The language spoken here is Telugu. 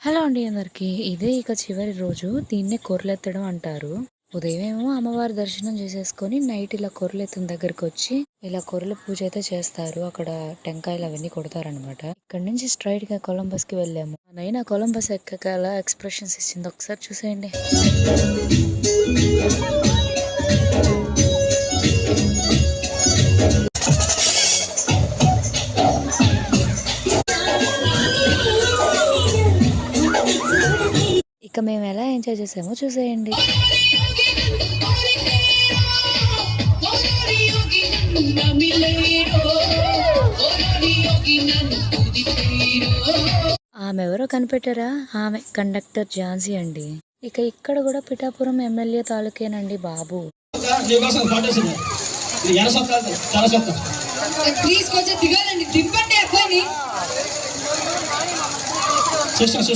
హలో అండి అందరికి. ఇదే ఇక చివరి రోజు. దీన్నే కొర్లెత్తడం అంటారు. ఉదయమేమో అమ్మవారి దర్శనం చేసేసుకొని నైట్ ఇలా కొర్లెత్తిన దగ్గరకొచ్చి ఇలా కొర్రల పూజ అయితే చేస్తారు. అక్కడ టెంకాయలు అవన్నీ కొడతారనమాట. ఇక్కడ నుంచి స్ట్రైట్ గా కొలంబస్ కి వెళ్ళాము. నైనా కొలంబస్ ఎక్కక ఎలా ఎక్స్ప్రెషన్స్ ఇచ్చింది ఒకసారి చూసేయండి. ఇక మేము ఎలా ఎంజాయ్ చేసామో చూసేయండి. ఆమె ఎవరో కనిపెట్టారా? ఆమె కండక్టర్ ఝాన్సీ అండి. ఇక ఇక్కడ కూడా పిఠాపురం ఎమ్మెల్యే తాలూకేనండి బాబు.